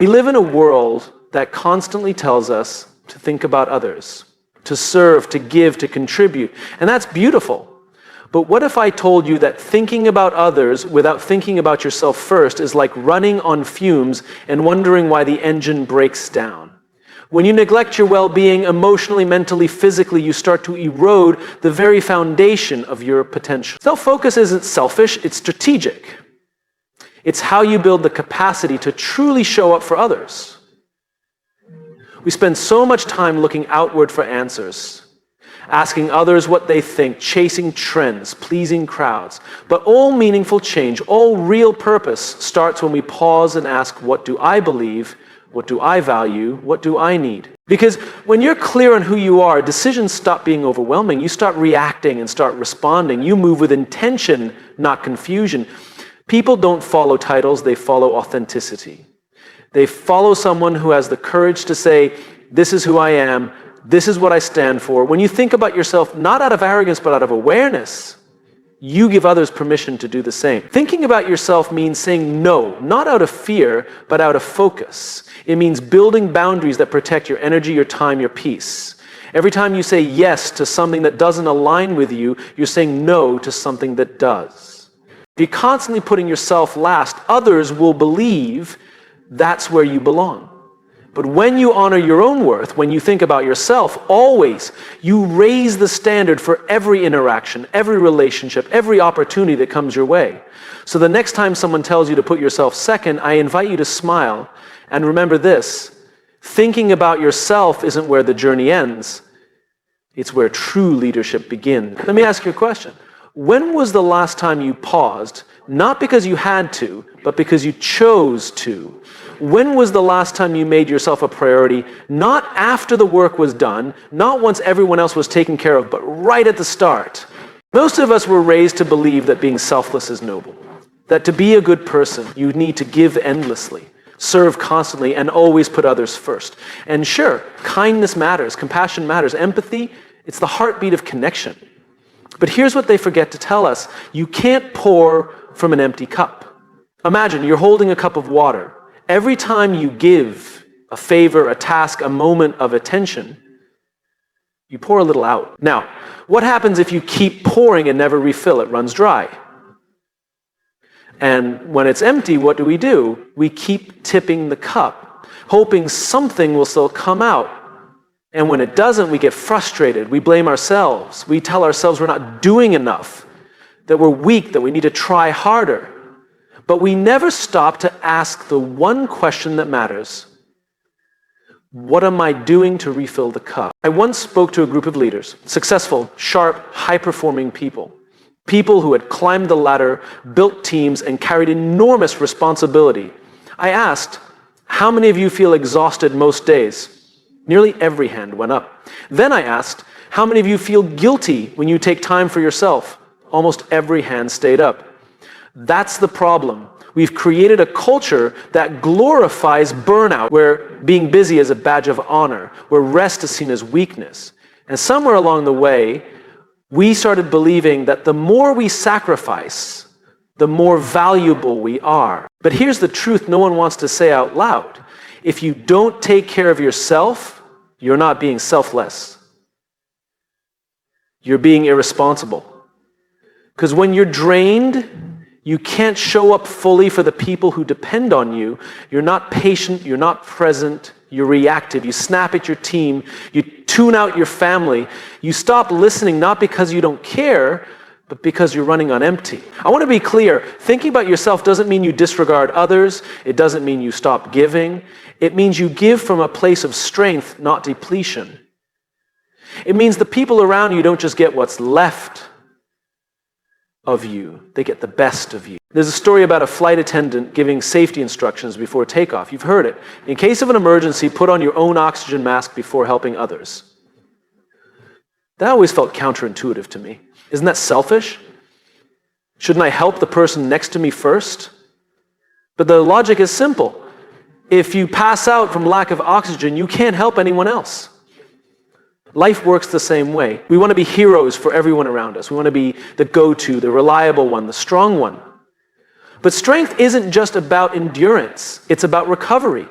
We live in a world that constantly tells us to think about others, to serve, to give, to contribute. And that's beautiful. But what if I told you that thinking about others without thinking about yourself first is like running on fumes and wondering why the engine breaks down? When you neglect your well-being emotionally, mentally, physically, you start to erode the very foundation of your potential. Self-focus isn't selfish, it's strategic. It's how you build the capacity to truly show up for others. We spend so much time looking outward for answers, asking others what they think, chasing trends, pleasing crowds. But all meaningful change, all real purpose starts when we pause and ask, what do I believe? What do I value? What do I need? Because when you're clear on who you are, decisions stop being overwhelming. You start reacting and start responding. You move with intention, not confusion. People don't follow titles, they follow authenticity. They follow someone who has the courage to say, this is who I am, this is what I stand for. When you think about yourself, not out of arrogance, but out of awareness, you give others permission to do the same. Thinking about yourself means saying no, not out of fear, but out of focus. It means building boundaries that protect your energy, your time, your peace. Every time you say yes to something that doesn't align with you, you're saying no to something that does. If you're constantly putting yourself last, others will believe that's where you belong. But when you honor your own worth, when you think about yourself, always, you raise the standard for every interaction, every relationship, every opportunity that comes your way. So the next time someone tells you to put yourself second, I invite you to smile and remember this: thinking about yourself isn't where the journey ends. It's where true leadership begins. Let me ask you a question. When was the last time you paused, not because you had to, but because you chose to? When was the last time you made yourself a priority, not after the work was done, not once everyone else was taken care of, but right at the start? Most of us were raised to believe that being selfless is noble, that to be a good person, you need to give endlessly, serve constantly, and always put others first. And sure, kindness matters, compassion matters, empathy, it's the heartbeat of connection. But here's what they forget to tell us: you can't pour from an empty cup. Imagine you're holding a cup of water. Every time you give a favor, a task, a moment of attention, you pour a little out. Now, what happens if you keep pouring and never refill? It runs dry. And when it's empty, what do? We keep tipping the cup, hoping something will still come out. And when it doesn't, we get frustrated. We blame ourselves. We tell ourselves we're not doing enough, that we're weak, that we need to try harder. But we never stop to ask the one question that matters: what am I doing to refill the cup? I once spoke to a group of leaders, successful, sharp, high-performing people. People who had climbed the ladder, built teams, and carried enormous responsibility. I asked, how many of you feel exhausted most days? Nearly every hand went up. Then I asked, how many of you feel guilty when you take time for yourself? Almost every hand stayed up. That's the problem. We've created a culture that glorifies burnout, where being busy is a badge of honor, where rest is seen as weakness. And somewhere along the way, we started believing that the more we sacrifice, the more valuable we are. But here's the truth no one wants to say out loud. If you don't take care of yourself, you're not being selfless. You're being irresponsible. Because when you're drained, you can't show up fully for the people who depend on you. You're not patient, you're not present, you're reactive. You snap at your team, you tune out your family. You stop listening not because you don't care, but because you're running on empty. I want to be clear, thinking about yourself doesn't mean you disregard others. It doesn't mean you stop giving. It means you give from a place of strength, not depletion. It means the people around you don't just get what's left of you, they get the best of you. There's a story about a flight attendant giving safety instructions before takeoff. You've heard it. In case of an emergency, put on your own oxygen mask before helping others. That always felt counterintuitive to me. Isn't that selfish? Shouldn't I help the person next to me first? But the logic is simple. If you pass out from lack of oxygen, you can't help anyone else. Life works the same way. We want to be heroes for everyone around us. We want to be the go-to, the reliable one, the strong one. But strength isn't just about endurance. It's about recovery.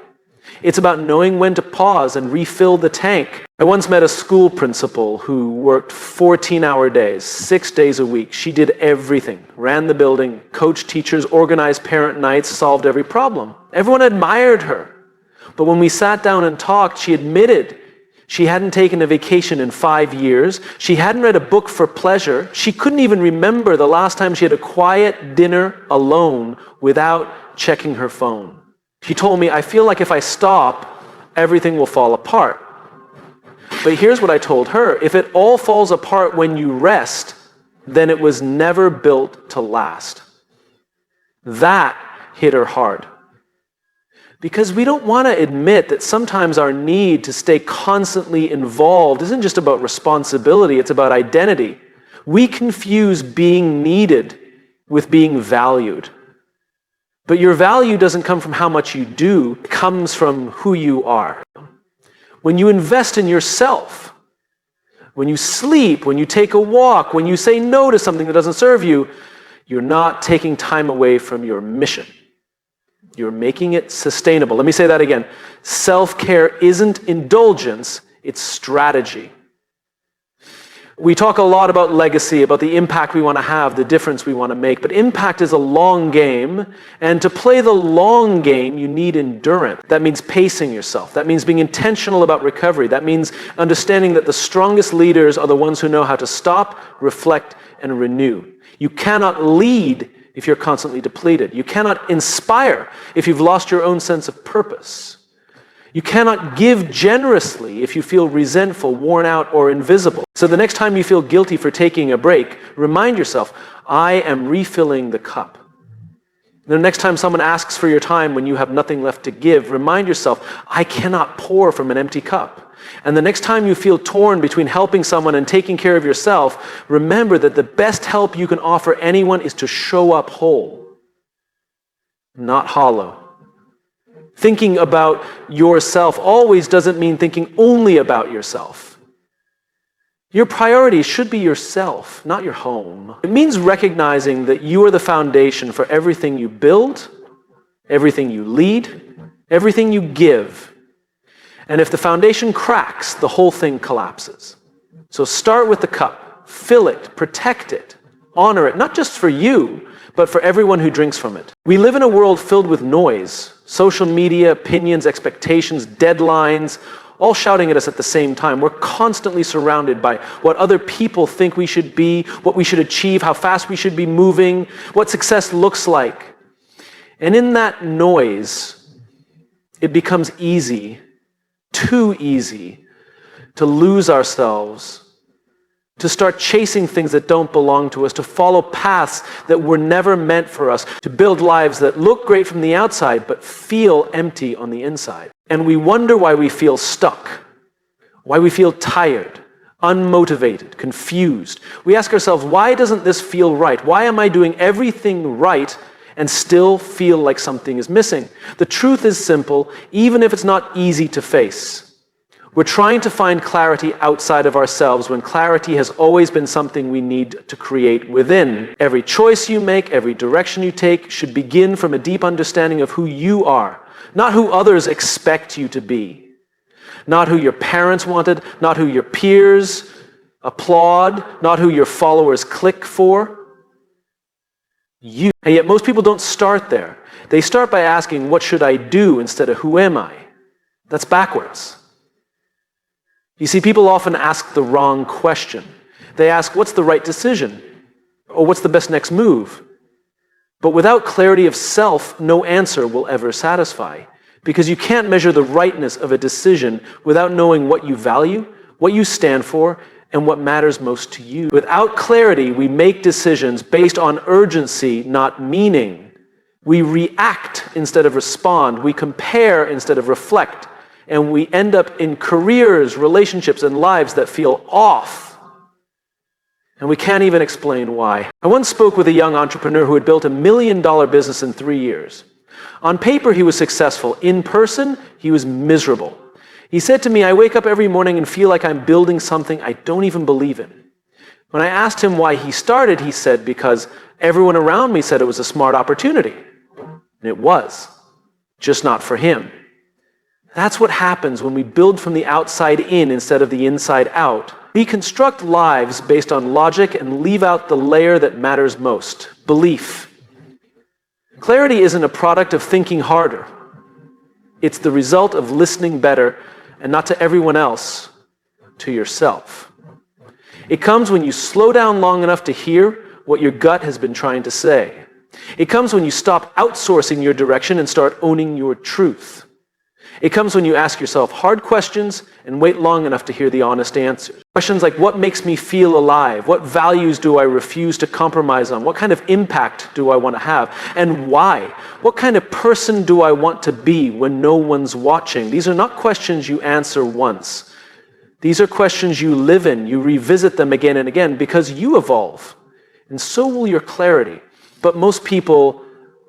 It's about knowing when to pause and refill the tank. I once met a school principal who worked 14-hour days, 6 days a week. She did everything, ran the building, coached teachers, organized parent nights, solved every problem. Everyone admired her. But when we sat down and talked, she admitted she hadn't taken a vacation in 5 years. She hadn't read a book for pleasure. She couldn't even remember the last time she had a quiet dinner alone without checking her phone. She told me, I feel like if I stop, everything will fall apart. But here's what I told her. If it all falls apart when you rest, then it was never built to last. That hit her hard. Because we don't want to admit that sometimes our need to stay constantly involved isn't just about responsibility, it's about identity. We confuse being needed with being valued. But your value doesn't come from how much you do, it comes from who you are. When you invest in yourself, when you sleep, when you take a walk, when you say no to something that doesn't serve you, you're not taking time away from your mission. You're making it sustainable. Let me say that again. Self-care isn't indulgence, it's strategy. We talk a lot about legacy, about the impact we want to have, the difference we want to make, but impact is a long game, and to play the long game, you need endurance. That means pacing yourself. That means being intentional about recovery. That means understanding that the strongest leaders are the ones who know how to stop, reflect, and renew. You cannot lead if you're constantly depleted. You cannot inspire if you've lost your own sense of purpose. You cannot give generously if you feel resentful, worn out, or invisible. So the next time you feel guilty for taking a break, remind yourself, I am refilling the cup. The next time someone asks for your time when you have nothing left to give, remind yourself, I cannot pour from an empty cup. And the next time you feel torn between helping someone and taking care of yourself, remember that the best help you can offer anyone is to show up whole, not hollow. Thinking about yourself always doesn't mean thinking only about yourself. Your priority should be yourself, not your home. It means recognizing that you are the foundation for everything you build, everything you lead, everything you give. And if the foundation cracks, the whole thing collapses. So start with the cup, fill it, protect it, honor it, not just for you, but for everyone who drinks from it. We live in a world filled with noise, social media, opinions, expectations, deadlines, all shouting at us at the same time. We're constantly surrounded by what other people think we should be, what we should achieve, how fast we should be moving, what success looks like. And in that noise, it becomes easy, too easy, to lose ourselves, to start chasing things that don't belong to us, to follow paths that were never meant for us, to build lives that look great from the outside but feel empty on the inside. And we wonder why we feel stuck, why we feel tired, unmotivated, confused. We ask ourselves, why doesn't this feel right? Why am I doing everything right and still feel like something is missing? The truth is simple, even if it's not easy to face. We're trying to find clarity outside of ourselves when clarity has always been something we need to create within. Every choice you make, every direction you take should begin from a deep understanding of who you are, not who others expect you to be, not who your parents wanted, not who your peers applaud, not who your followers click for. You. And yet most people don't start there. They start by asking, what should I do, instead of who am I? That's backwards. You see, people often ask the wrong question. They ask, what's the right decision? Or what's the best next move? But without clarity of self, no answer will ever satisfy. Because you can't measure the rightness of a decision without knowing what you value, what you stand for, and what matters most to you. Without clarity, we make decisions based on urgency, not meaning. We react instead of respond. We compare instead of reflect. And we end up in careers, relationships, and lives that feel off. And we can't even explain why. I once spoke with a young entrepreneur who had built $1 million business in 3 years. On paper, he was successful. In person, he was miserable. He said to me, I wake up every morning and feel like I'm building something I don't even believe in. When I asked him why he started, he said, because everyone around me said it was a smart opportunity. And it was, just not for him. That's what happens when we build from the outside in instead of the inside out. We construct lives based on logic and leave out the layer that matters most: belief. Clarity isn't a product of thinking harder. It's the result of listening better, and not to everyone else, to yourself. It comes when you slow down long enough to hear what your gut has been trying to say. It comes when you stop outsourcing your direction and start owning your truth. It comes when you ask yourself hard questions and wait long enough to hear the honest answers. Questions like, what makes me feel alive? What values do I refuse to compromise on? What kind of impact do I want to have? And why? What kind of person do I want to be when no one's watching? These are not questions you answer once. These are questions you live in. You revisit them again and again because you evolve. And so will your clarity. But most people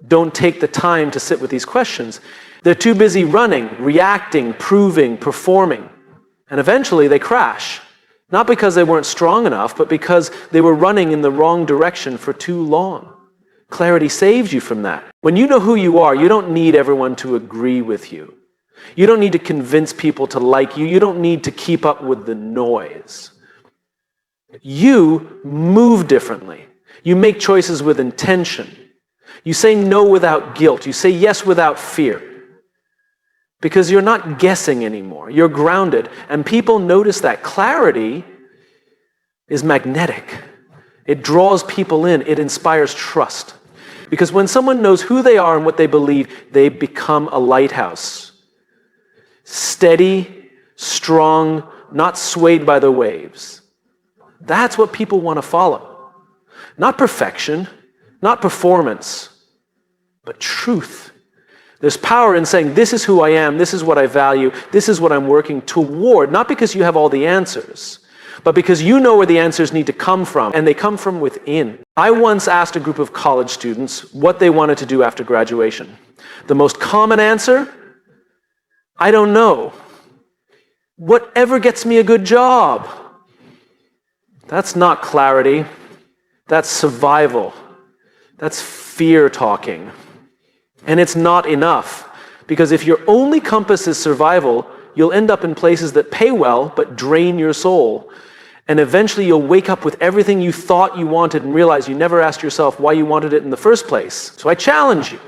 don't take the time to sit with these questions. They're too busy running, reacting, proving, performing. And eventually they crash. Not because they weren't strong enough, but because they were running in the wrong direction for too long. Clarity saves you from that. When you know who you are, you don't need everyone to agree with you. You don't need to convince people to like you. You don't need to keep up with the noise. You move differently. You make choices with intention. You say no without guilt. You say yes without fear. Because you're not guessing anymore. You're grounded. And people notice that. Clarity is magnetic. It draws people in. It inspires trust. Because when someone knows who they are and what they believe, they become a lighthouse. Steady, strong, not swayed by the waves. That's what people want to follow. Not perfection, not performance, but truth. There's power in saying, this is who I am, this is what I value, this is what I'm working toward, not because you have all the answers, but because you know where the answers need to come from, and they come from within. I once asked a group of college students what they wanted to do after graduation. The most common answer? I don't know. Whatever gets me a good job. That's not clarity. That's survival. That's fear talking. And it's not enough, because if your only compass is survival, you'll end up in places that pay well but drain your soul. And eventually you'll wake up with everything you thought you wanted and realize you never asked yourself why you wanted it in the first place. So I challenge you.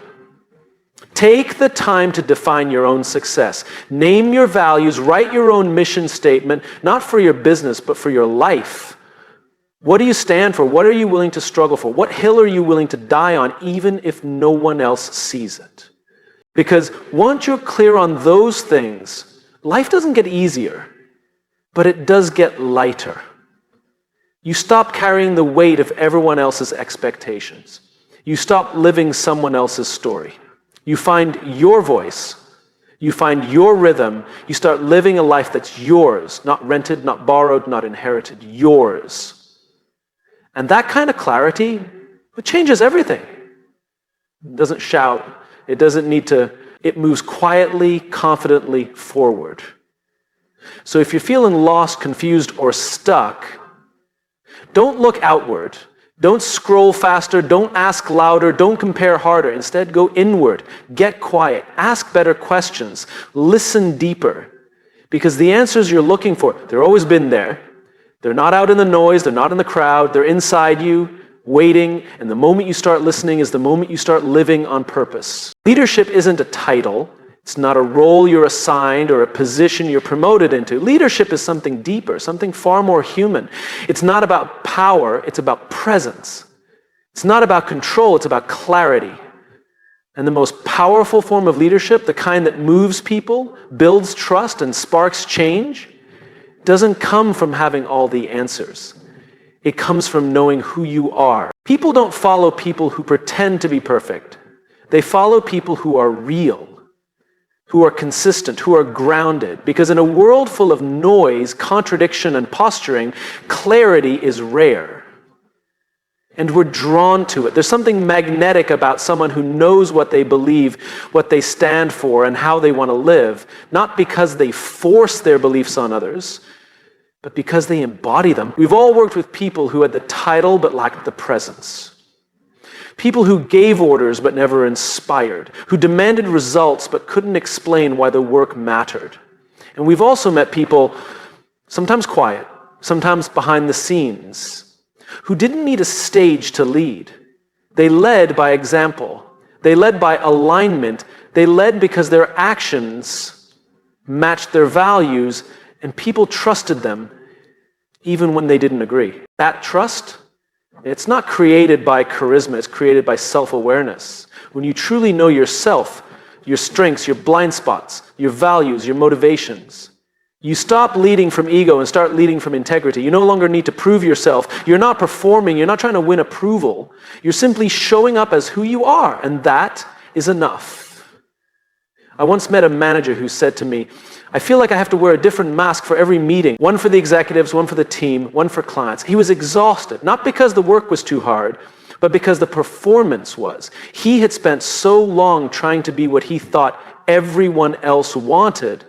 Take the time to define your own success. Name your values, write your own mission statement, not for your business, but for your life. What do you stand for? What are you willing to struggle for? What hill are you willing to die on, even if no one else sees it? Because once you're clear on those things, life doesn't get easier, but it does get lighter. You stop carrying the weight of everyone else's expectations. You stop living someone else's story. You find your voice. You find your rhythm. You start living a life that's yours, not rented, not borrowed, not inherited, yours. And that kind of clarity, it changes everything. It doesn't shout. It doesn't need to, it moves quietly, confidently forward. So if you're feeling lost, confused, or stuck, don't look outward. Don't scroll faster. Don't ask louder. Don't compare harder. Instead, go inward. Get quiet. Ask better questions. Listen deeper. Because the answers you're looking for, they've always been there. They're not out in the noise, they're not in the crowd, they're inside you, waiting, and the moment you start listening is the moment you start living on purpose. Leadership isn't a title, it's not a role you're assigned or a position you're promoted into. Leadership is something deeper, something far more human. It's not about power, it's about presence. It's not about control, it's about clarity. And the most powerful form of leadership, the kind that moves people, builds trust, and sparks change, doesn't come from having all the answers. It comes from knowing who you are. People don't follow people who pretend to be perfect. They follow people who are real, who are consistent, who are grounded. Because in a world full of noise, contradiction, and posturing, clarity is rare. And we're drawn to it. There's something magnetic about someone who knows what they believe, what they stand for, and how they want to live, not because they force their beliefs on others, but because they embody them. We've all worked with people who had the title but lacked the presence. People who gave orders but never inspired, who demanded results but couldn't explain why the work mattered. And we've also met people, sometimes quiet, sometimes behind the scenes, who didn't need a stage to lead. They led by example. They led by alignment. They led because their actions matched their values, and people trusted them even when they didn't agree. That trust, it's not created by charisma, it's created by self-awareness. When you truly know yourself, your strengths, your blind spots, your values, your motivations, you stop leading from ego and start leading from integrity. You no longer need to prove yourself. You're not performing. You're not trying to win approval. You're simply showing up as who you are, and that is enough. I once met a manager who said to me, I feel like I have to wear a different mask for every meeting, one for the executives, one for the team, one for clients. He was exhausted, not because the work was too hard, but because the performance was. He had spent so long trying to be what he thought everyone else wanted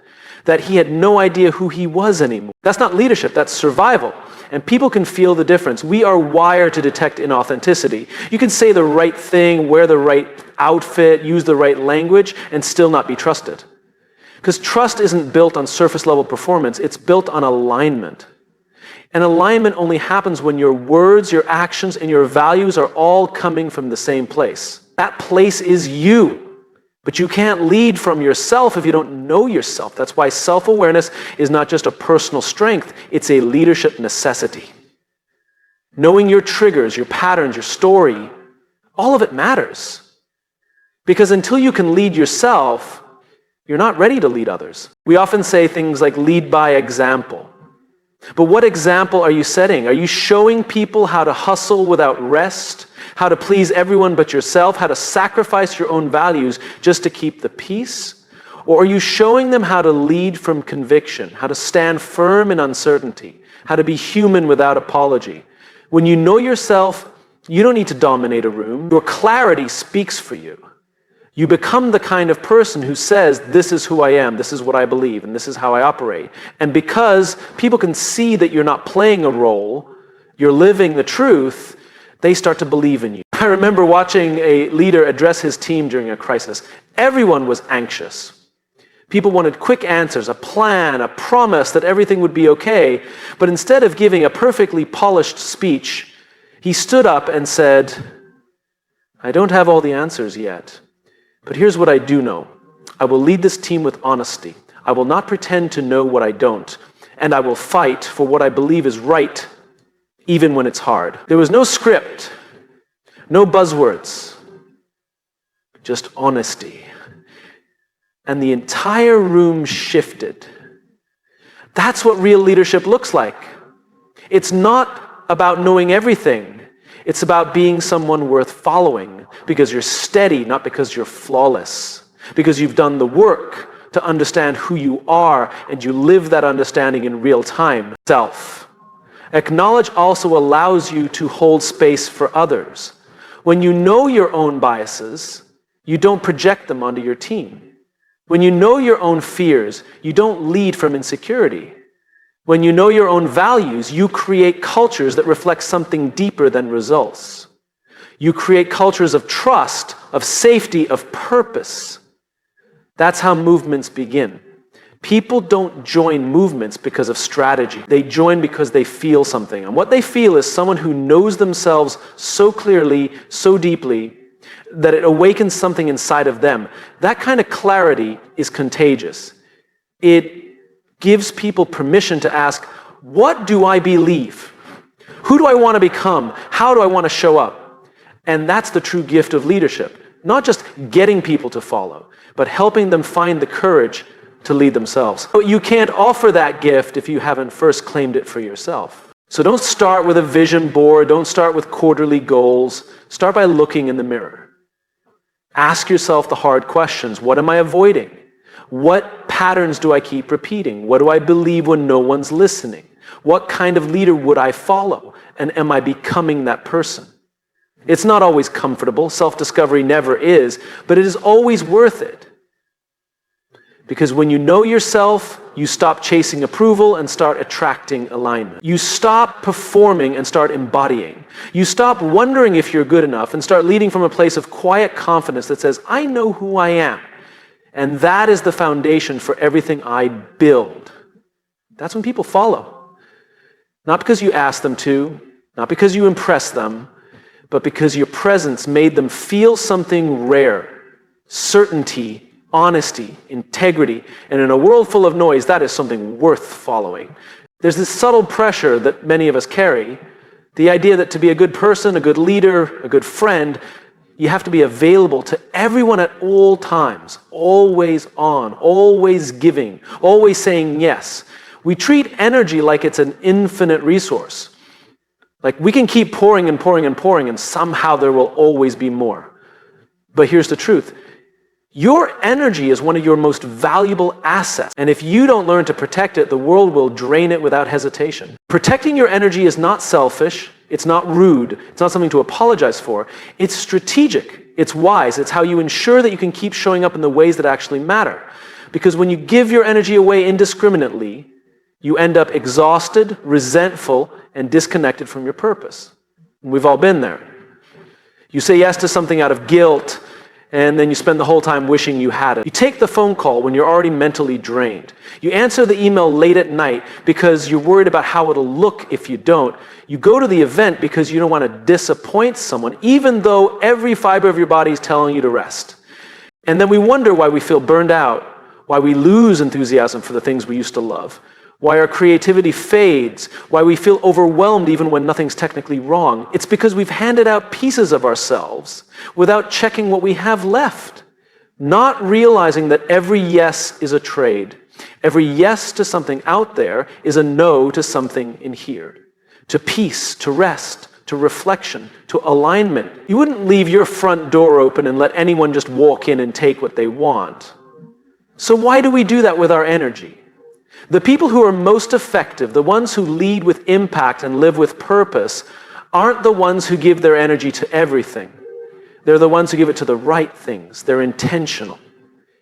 that he had no idea who he was anymore. That's not leadership, that's survival. And people can feel the difference. We are wired to detect inauthenticity. You can say the right thing, wear the right outfit, use the right language, and still not be trusted. Because trust isn't built on surface level performance, it's built on alignment. And alignment only happens when your words, your actions, and your values are all coming from the same place. That place is you. But you can't lead from yourself if you don't know yourself. That's why self-awareness is not just a personal strength, it's a leadership necessity. Knowing your triggers, your patterns, your story, all of it matters. Because until you can lead yourself, you're not ready to lead others. We often say things like lead by example. But what example are you setting? Are you showing people how to hustle without rest, how to please everyone but yourself, how to sacrifice your own values just to keep the peace? Or are you showing them how to lead from conviction, how to stand firm in uncertainty, how to be human without apology? When you know yourself, you don't need to dominate a room. Your clarity speaks for you. You become the kind of person who says, this is who I am, this is what I believe, and this is how I operate. And because people can see that you're not playing a role, you're living the truth, they start to believe in you. I remember watching a leader address his team during a crisis. Everyone was anxious. People wanted quick answers, a plan, a promise that everything would be okay. But instead of giving a perfectly polished speech, he stood up and said, I don't have all the answers yet. But here's what I do know. I will lead this team with honesty. I will not pretend to know what I don't. And I will fight for what I believe is right, even when it's hard. There was no script, no buzzwords, just honesty. And the entire room shifted. That's what real leadership looks like. It's not about knowing everything. It's about being someone worth following because you're steady, not because you're flawless. Because you've done the work to understand who you are and you live that understanding in real time. Self. Acknowledge also allows you to hold space for others. When you know your own biases, you don't project them onto your team. When you know your own fears, you don't lead from insecurity. When you know your own values, you create cultures that reflect something deeper than results. You create cultures of trust, of safety, of purpose. That's how movements begin. People don't join movements because of strategy. They join because they feel something. And what they feel is someone who knows themselves so clearly, so deeply, that it awakens something inside of them. That kind of clarity is contagious. It gives people permission to ask, what do I believe? Who do I want to become? How do I want to show up? And that's the true gift of leadership. Not just getting people to follow, but helping them find the courage to lead themselves. But you can't offer that gift if you haven't first claimed it for yourself. So don't start with a vision board. Don't start with quarterly goals. Start by looking in the mirror. Ask yourself the hard questions. What am I avoiding? What patterns do I keep repeating? What do I believe when no one's listening? What kind of leader would I follow? And am I becoming that person? It's not always comfortable. Self-discovery never is, but it is always worth it. Because when you know yourself, you stop chasing approval and start attracting alignment. You stop performing and start embodying. You stop wondering if you're good enough and start leading from a place of quiet confidence that says, I know who I am. And that is the foundation for everything I build. That's when people follow. Not because you ask them to, not because you impress them, but because your presence made them feel something rare. Certainty, honesty, integrity, and in a world full of noise, that is something worth following. There's this subtle pressure that many of us carry, the idea that to be a good person, a good leader, a good friend, you have to be available to everyone at all times, always on, always giving, always saying yes. We treat energy like it's an infinite resource. Like we can keep pouring and pouring and pouring, and somehow there will always be more. But here's the truth. Your energy is one of your most valuable assets. And if you don't learn to protect it, the world will drain it without hesitation. Protecting your energy is not selfish. It's not rude. It's not something to apologize for. It's strategic. It's wise. It's how you ensure that you can keep showing up in the ways that actually matter. Because when you give your energy away indiscriminately, you end up exhausted, resentful, and disconnected from your purpose. And we've all been there. You say yes to something out of guilt, and then you spend the whole time wishing you had it. You take the phone call when you're already mentally drained. You answer the email late at night because you're worried about how it'll look if you don't. You go to the event because you don't want to disappoint someone, even though every fiber of your body is telling you to rest. And then we wonder why we feel burned out, why we lose enthusiasm for the things we used to love, why our creativity fades, why we feel overwhelmed even when nothing's technically wrong. It's because we've handed out pieces of ourselves without checking what we have left, not realizing that every yes is a trade. Every yes to something out there is a no to something in here, to peace, to rest, to reflection, to alignment. You wouldn't leave your front door open and let anyone just walk in and take what they want. So why do we do that with our energy? The people who are most effective, the ones who lead with impact and live with purpose, aren't the ones who give their energy to everything. They're the ones who give it to the right things. They're intentional,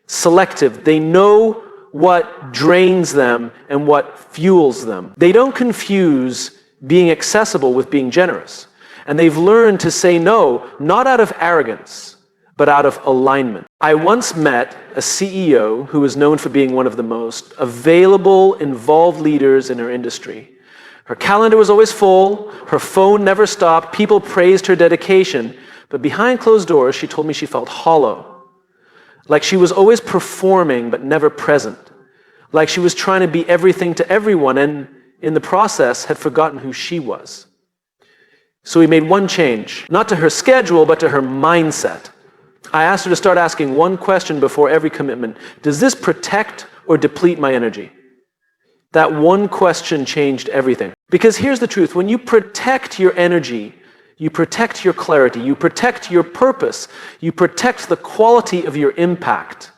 selective. They know what drains them and what fuels them. They don't confuse being accessible with being generous. And they've learned to say no, not out of arrogance, but out of alignment. I once met a CEO who was known for being one of the most available, involved leaders in her industry. Her calendar was always full, her phone never stopped, people praised her dedication, but behind closed doors, she told me she felt hollow. Like she was always performing, but never present. Like she was trying to be everything to everyone, and in the process, had forgotten who she was. So we made one change, not to her schedule, but to her mindset. I asked her to start asking one question before every commitment. Does this protect or deplete my energy? That one question changed everything. Because here's the truth. When you protect your energy, you protect your clarity, you protect your purpose, you protect the quality of your impact.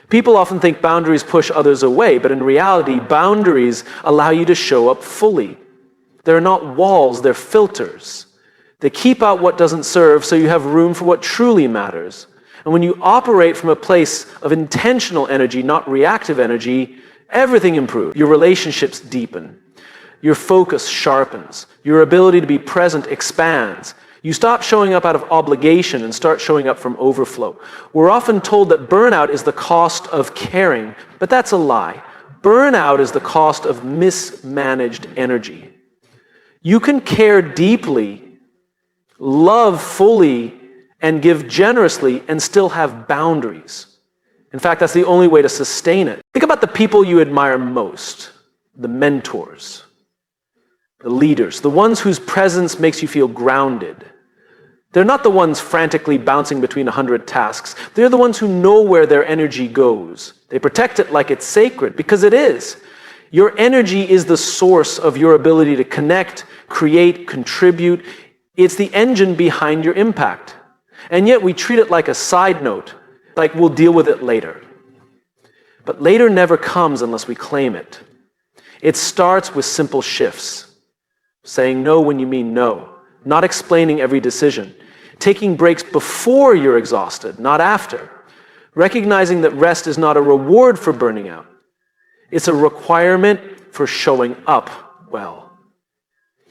People often think boundaries push others away, but in reality, boundaries allow you to show up fully. They're not walls, they're filters. They keep out what doesn't serve so you have room for what truly matters. And when you operate from a place of intentional energy, not reactive energy, everything improves. Your relationships deepen. Your focus sharpens. Your ability to be present expands. You stop showing up out of obligation and start showing up from overflow. We're often told that burnout is the cost of caring, but that's a lie. Burnout is the cost of mismanaged energy. You can care deeply, love fully, and give generously and still have boundaries. In fact, that's the only way to sustain it. Think about the people you admire most, the mentors, the leaders, the ones whose presence makes you feel grounded. They're not the ones frantically bouncing between 100 tasks. They're the ones who know where their energy goes. They protect it like it's sacred, because it is. Your energy is the source of your ability to connect, create, contribute. It's the engine behind your impact. And yet we treat it like a side note, like we'll deal with it later. But later never comes unless we claim it. It starts with simple shifts. Saying no when you mean no. Not explaining every decision. Taking breaks before you're exhausted, not after. Recognizing that rest is not a reward for burning out. It's a requirement for showing up well.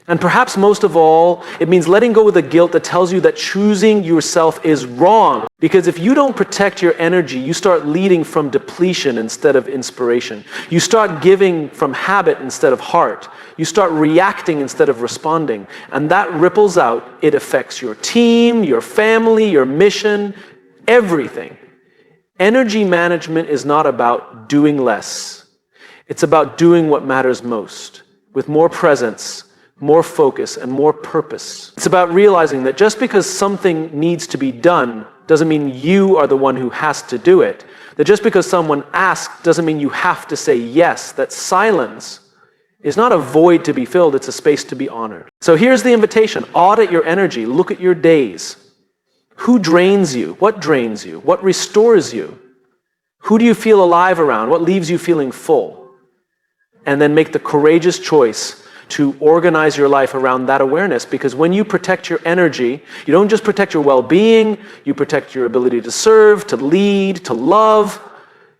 And perhaps most of all, it means letting go of the guilt that tells you that choosing yourself is wrong. Because if you don't protect your energy, you start leading from depletion instead of inspiration. You start giving from habit instead of heart. You start reacting instead of responding. And that ripples out. It affects your team, your family, your mission, everything. Energy management is not about doing less. It's about doing what matters most, with more presence, more focus, and more purpose. It's about realizing that just because something needs to be done doesn't mean you are the one who has to do it. That just because someone asks doesn't mean you have to say yes. That silence is not a void to be filled, it's a space to be honored. So here's the invitation. Audit your energy. Look at your days. Who drains you? What drains you? What restores you? Who do you feel alive around? What leaves you feeling full? And then make the courageous choice to organize your life around that awareness, because when you protect your energy, you don't just protect your well-being, you protect your ability to serve, to lead, to love.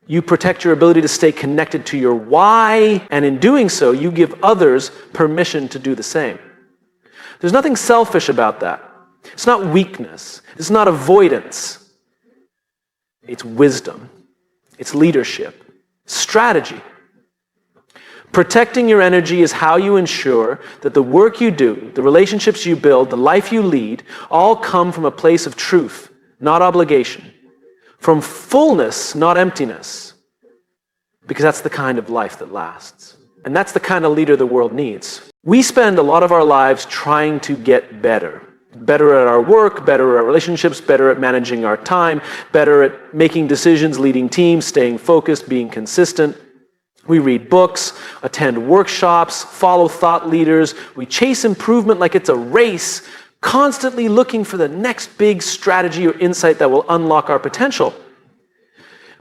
You protect your ability to stay connected to your why, and in doing so, you give others permission to do the same. There's nothing selfish about that. It's not weakness. It's not avoidance. It's wisdom. It's leadership. Strategy. Protecting your energy is how you ensure that the work you do, the relationships you build, the life you lead, all come from a place of truth, not obligation. From fullness, not emptiness. Because that's the kind of life that lasts. And that's the kind of leader the world needs. We spend a lot of our lives trying to get better. Better at our work, better at our relationships, better at managing our time, better at making decisions, leading teams, staying focused, being consistent. We read books, attend workshops, follow thought leaders. We chase improvement like it's a race, constantly looking for the next big strategy or insight that will unlock our potential.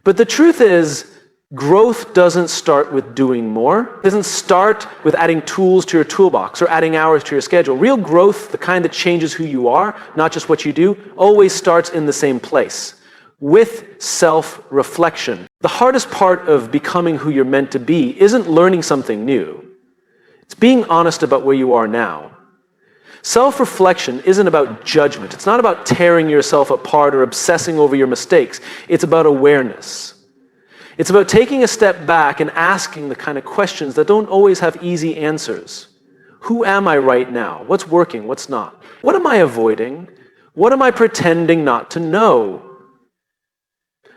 But the truth is, growth doesn't start with doing more. It doesn't start with adding tools to your toolbox or adding hours to your schedule. Real growth, the kind that changes who you are, not just what you do, always starts in the same place, with self-reflection. The hardest part of becoming who you're meant to be isn't learning something new. It's being honest about where you are now. Self-reflection isn't about judgment. It's not about tearing yourself apart or obsessing over your mistakes. It's about awareness. It's about taking a step back and asking the kind of questions that don't always have easy answers. Who am I right now? What's working? What's not? What am I avoiding? What am I pretending not to know?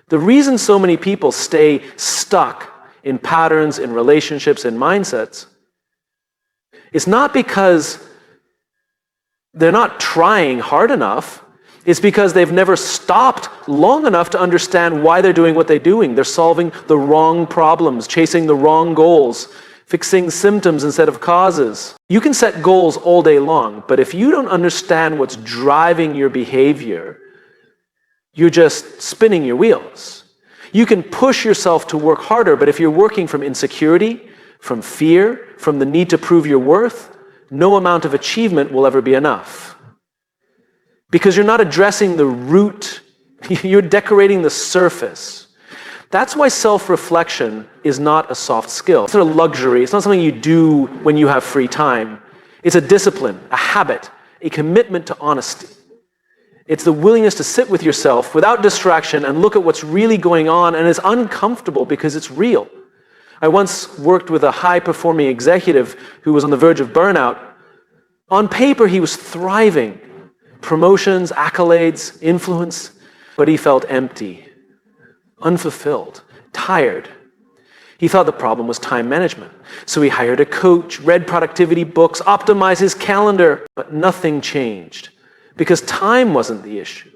The reason so many people stay stuck in patterns, in relationships, in mindsets is not because they're not trying hard enough. It's because they've never stopped long enough to understand why they're doing what they're doing. They're solving the wrong problems, chasing the wrong goals, fixing symptoms instead of causes. You can set goals all day long, but if you don't understand what's driving your behavior, you're just spinning your wheels. You can push yourself to work harder, but if you're working from insecurity, from fear, from the need to prove your worth, no amount of achievement will ever be enough. Because you're not addressing the root, you're decorating the surface. That's why self-reflection is not a soft skill. It's not a luxury. It's not something you do when you have free time. It's a discipline, a habit, a commitment to honesty. It's the willingness to sit with yourself without distraction and look at what's really going on, and it's uncomfortable because it's real. I once worked with a high-performing executive who was on the verge of burnout. On paper, he was thriving. Promotions, accolades, influence, but he felt empty, unfulfilled, tired. He thought the problem was time management. So he hired a coach, read productivity books, optimized his calendar, but nothing changed. Because time wasn't the issue.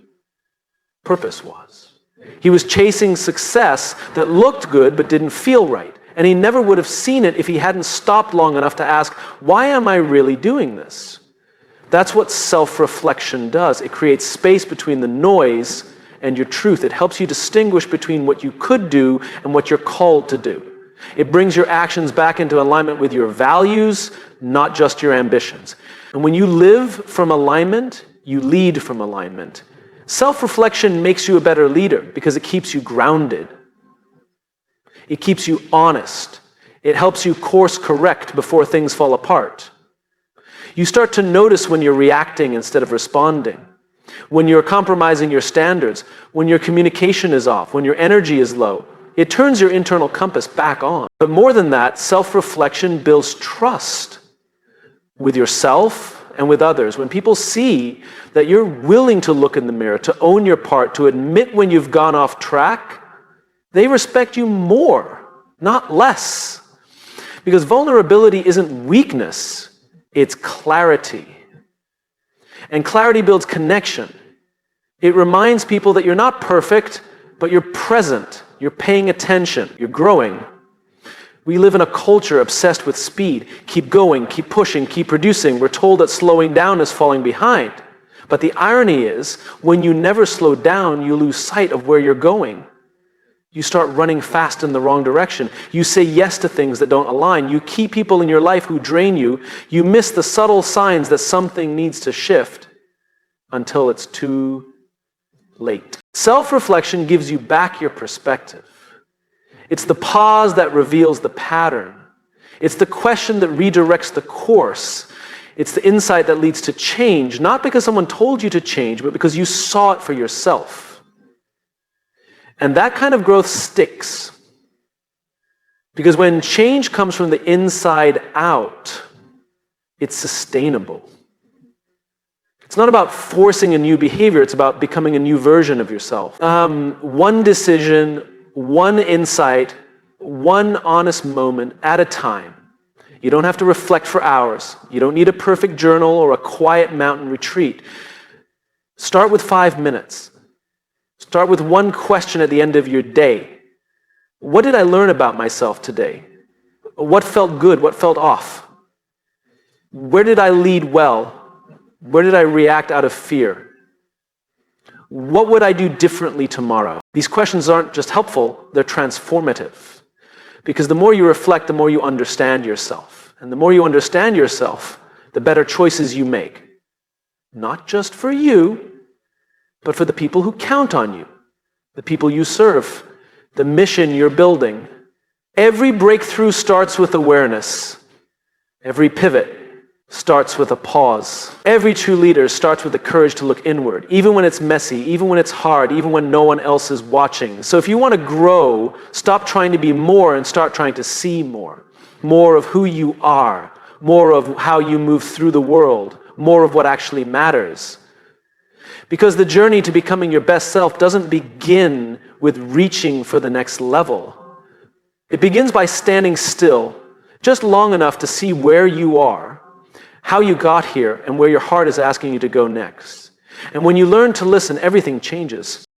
Purpose was. He was chasing success that looked good but didn't feel right. And he never would have seen it if he hadn't stopped long enough to ask, why am I really doing this? That's what self-reflection does. It creates space between the noise and your truth. It helps you distinguish between what you could do and what you're called to do. It brings your actions back into alignment with your values, not just your ambitions. And when you live from alignment, you lead from alignment. Self-reflection makes you a better leader because it keeps you grounded. It keeps you honest. It helps you course correct before things fall apart. You start to notice when you're reacting instead of responding, when you're compromising your standards, when your communication is off, when your energy is low. It turns your internal compass back on. But more than that, self-reflection builds trust with yourself and with others. When people see that you're willing to look in the mirror, to own your part, to admit when you've gone off track, they respect you more, not less. Because vulnerability isn't weakness, it's clarity. And clarity builds connection. It reminds people that you're not perfect, but you're present, you're paying attention, you're growing. We live in a culture obsessed with speed. Keep going, keep pushing, keep producing. We're told that slowing down is falling behind. But the irony is, when you never slow down, you lose sight of where you're going. You start running fast in the wrong direction. You say yes to things that don't align. You keep people in your life who drain you. You miss the subtle signs that something needs to shift until it's too late. Self-reflection gives you back your perspective. It's the pause that reveals the pattern. It's the question that redirects the course. It's the insight that leads to change, not because someone told you to change, but because you saw it for yourself. And that kind of growth sticks. Because when change comes from the inside out, it's sustainable. It's not about forcing a new behavior, it's about becoming a new version of yourself. One decision, one insight, one honest moment at a time. You don't have to reflect for hours. You don't need a perfect journal or a quiet mountain retreat. Start with 5 minutes. Start with one question at the end of your day. What did I learn about myself today? What felt good? What felt off? Where did I lead well? Where did I react out of fear? What would I do differently tomorrow? These questions aren't just helpful, they're transformative. Because the more you reflect, the more you understand yourself. And the more you understand yourself, the better choices you make. Not just for you, but for the people who count on you, the people you serve, the mission you're building. Every breakthrough starts with awareness. Every pivot starts with a pause. Every true leader starts with the courage to look inward, even when it's messy, even when it's hard, even when no one else is watching. So if you want to grow, stop trying to be more and start trying to see more. More of who you are, more of how you move through the world, more of what actually matters. Because the journey to becoming your best self doesn't begin with reaching for the next level. It begins by standing still, just long enough to see where you are, how you got here, and where your heart is asking you to go next. And when you learn to listen, everything changes.